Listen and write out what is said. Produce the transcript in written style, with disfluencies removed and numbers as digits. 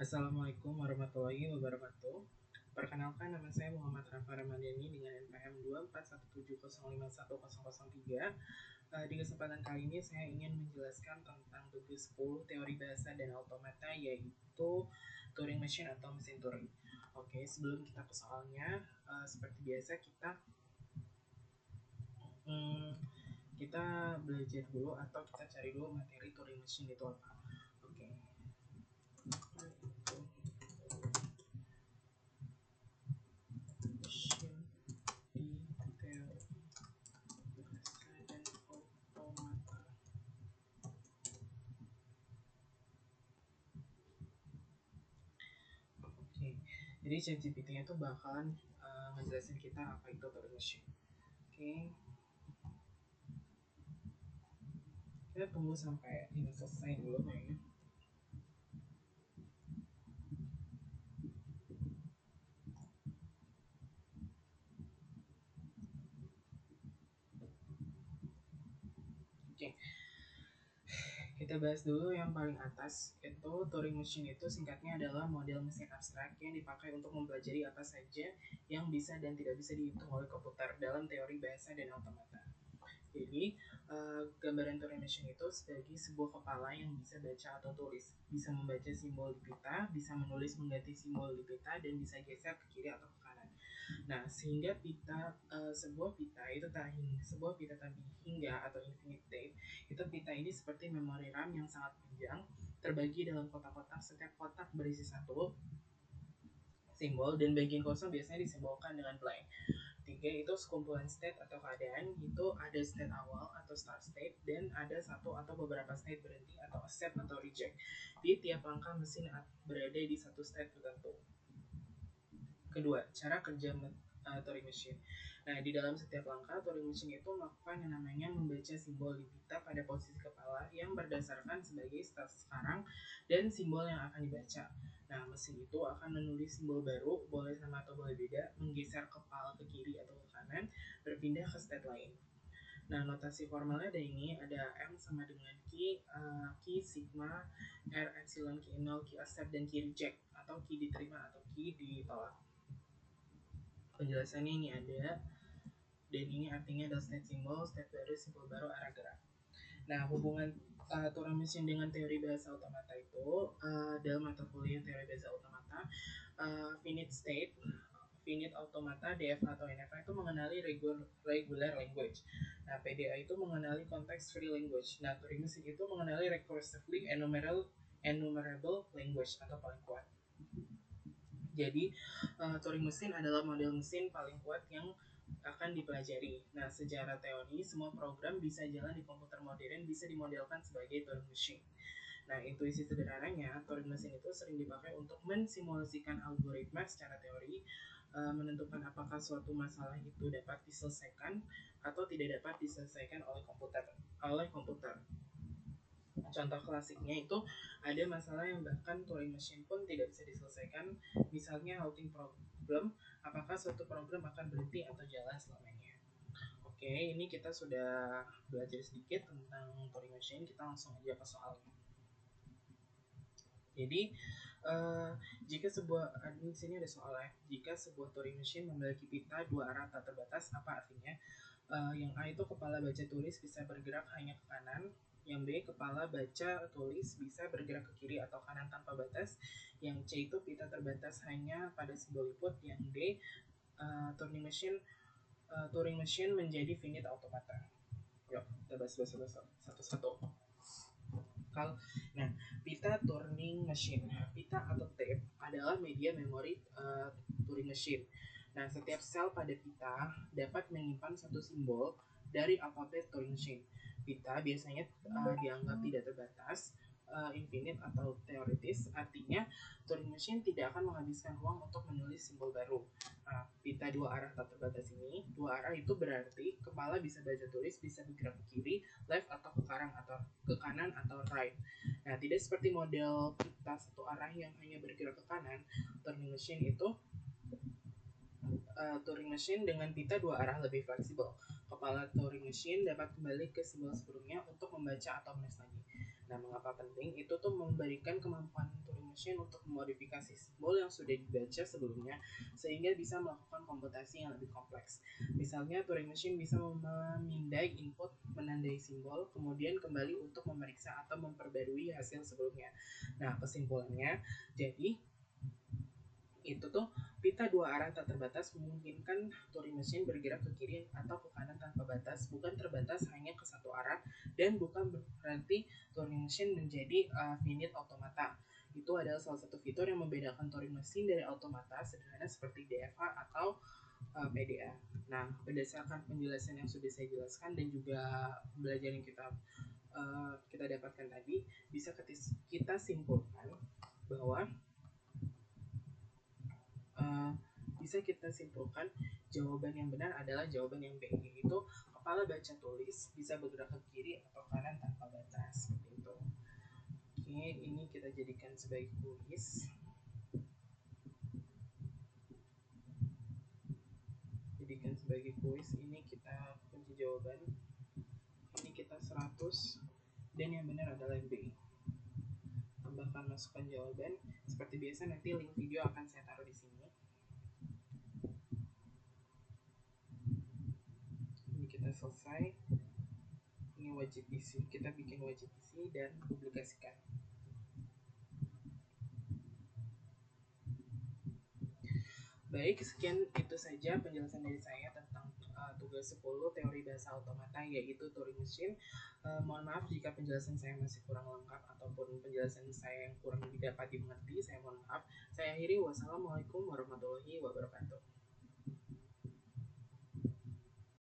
Assalamualaikum warahmatullahi wabarakatuh. Perkenalkan, nama saya Muhammad Rafa Ramadhani dengan NPM 24170510003. Di kesempatan kali ini saya ingin menjelaskan tentang tugas 10 teori bahasa dan automata, yaitu Turing Machine atau mesin Turing. Oke, sebelum kita ke soalnya, seperti biasa hmm, kita belajar dulu atau kita cari dulu materi Turing Machine itu apa. Oke. Machine di teori bahasa dan automata. Oke, jadi ChatGPT itu bakalan ngejelasin kita apa itu Turing Machine. Oke, kita tunggu sampai ini selesai dulu kayaknya. Oke, kita bahas dulu yang paling atas. Itu Turing Machine itu singkatnya adalah model mesin abstrak yang dipakai untuk mempelajari apa saja yang bisa dan tidak bisa dihitung oleh komputer dalam teori bahasa dan automata. Jadi, gambaran Turing Machine itu sebagai sebuah kepala yang bisa baca atau tulis, bisa membaca simbol di pita, bisa menulis mengganti simbol di pita, dan bisa geser ke kiri atau ke kanan. Nah, sehingga sebuah pita itu sebuah pita tadi hingga atau infinite tape, itu pita ini seperti memori RAM yang sangat panjang, terbagi dalam kotak-kotak, setiap kotak berisi satu simbol, dan bagian kosong biasanya disimbolkan dengan blank. Tiga itu sekumpulan state atau keadaan, itu ada state awal atau start state, dan ada satu atau beberapa state berhenti atau accept atau reject. Di tiap langkah mesin berada di satu state tertentu. Kedua, cara kerja Turing Machine. Nah, di dalam setiap langkah, Turing Machine itu melakukan yang namanya membaca simbol di pita pada posisi kepala yang berdasarkan sebagai start sekarang dan simbol yang akan dibaca. Nah, mesin itu akan menulis simbol baru, boleh sama atau boleh beda, menggeser kepala ke kiri atau ke kanan, berpindah ke state lain. Nah, notasi formalnya ada ini, ada M sama dengan Q sigma, R epsilon, Q0, Q accept, dan Q reject, atau Q diterima atau Q ditolak. Penjelasannya ini ada, dan ini artinya adalah state symbol, state baru, simbol baru, arah gerak. Nah, hubungan Turing Machine dengan teori bahasa automata itu dalam mata kuliah teori bahasa automata, finite state, finite automata, DF atau NFA itu mengenali regular language. Nah, PDA itu mengenali context free language. Nah, Turing Machine itu mengenali recursively enumerable language atau paling kuat. Jadi, Turing Machine adalah model mesin paling kuat yang akan dipelajari. Nah, secara teori, semua program bisa jalan di komputer modern bisa dimodelkan sebagai Turing Machine. Nah, intuisi sederhananya, Turing Machine itu sering dipakai untuk mensimulasikan algoritma secara teori, menentukan apakah suatu masalah itu dapat diselesaikan atau tidak dapat diselesaikan oleh komputer. Contoh klasiknya itu ada masalah yang bahkan Turing Machine pun tidak bisa diselesaikan, misalnya halting problem, apakah suatu program akan berhenti atau jalan selamanya. Oke, ini kita sudah belajar sedikit tentang Turing Machine, kita langsung aja ke soalnya. Jadi, jika sebuah di sini ada soalnya, jika sebuah Turing Machine memiliki pita dua arah tak terbatas, apa artinya? Yang A itu kepala baca tulis bisa bergerak hanya ke kanan, yang B kepala baca tulis bisa bergerak ke kiri atau kanan tanpa batas, yang C itu pita terbatas hanya pada simbol liput, yang D Turing Machine menjadi finite automata. Yuk, kita bahas satu-satu. Nah, pita Turing Machine. Pita atau tape adalah media memori Turing Machine. Nah, setiap sel pada pita dapat menyimpan satu simbol dari alfabet Turing Machine. Pita biasanya dianggap tidak terbatas, infinite atau teoritis, artinya Turing Machine tidak akan menghabiskan ruang untuk menulis simbol baru. Nah, pita dua arah tak terbatas ini, dua arah itu berarti kepala bisa baca tulis, bisa bergerak ke kiri, left atau ke kanan atau right. Nah, tidak seperti model pita satu arah yang hanya bergerak ke kanan, Turing Machine dengan pita dua arah lebih fleksibel. Kepala Turing Machine dapat kembali ke simbol sebelumnya untuk membaca atau menulis lagi. Nah, mengapa penting? Itu tuh memberikan kemampuan Turing mesin untuk memodifikasi simbol yang sudah dibaca sebelumnya sehingga bisa melakukan komputasi yang lebih kompleks. Misalnya, Turing Machine bisa memindai input, menandai simbol, kemudian kembali untuk memeriksa atau memperbarui hasil sebelumnya. Nah, kesimpulannya, jadi itu tuh pita dua arah tak terbatas memungkinkan Turing Machine bergerak ke kiri atau ke kanan tanpa batas, bukan terbatas hanya ke satu arah, dan bukan berarti Turing Machine menjadi finite automata. Itu adalah salah satu fitur yang membedakan Turing Machine dari automata sederhana seperti DFA atau PDA. Nah, berdasarkan penjelasan yang sudah saya jelaskan dan juga pembelajaran yang kita dapatkan tadi, bisa kita simpulkan bahwa uh, bisa kita simpulkan jawaban yang benar adalah jawaban yang B, yaitu kepala baca tulis bisa bergerak ke kiri atau kanan tanpa batas, seperti itu. Oke, ini kita jadikan sebagai kuis. Jadikan sebagai kuis, ini kita kunci jawaban. Ini kita 100 dan yang benar adalah yang B. Tambahkan masukkan jawaban. Seperti biasa nanti link video akan saya taruh di sini. Ini kita selesai. Ini wajib isi. Kita bikin wajib isi dan publikasikan. Baik, sekian itu saja penjelasan dari saya tentang tugas 10 teori bahasa otomata yaitu Turing Machine. Mohon maaf jika penjelasan saya masih kurang lengkap ataupun penjelasan saya yang kurang dapat dimengerti, saya mohon maaf. Saya akhiri, wassalamualaikum warahmatullahi wabarakatuh.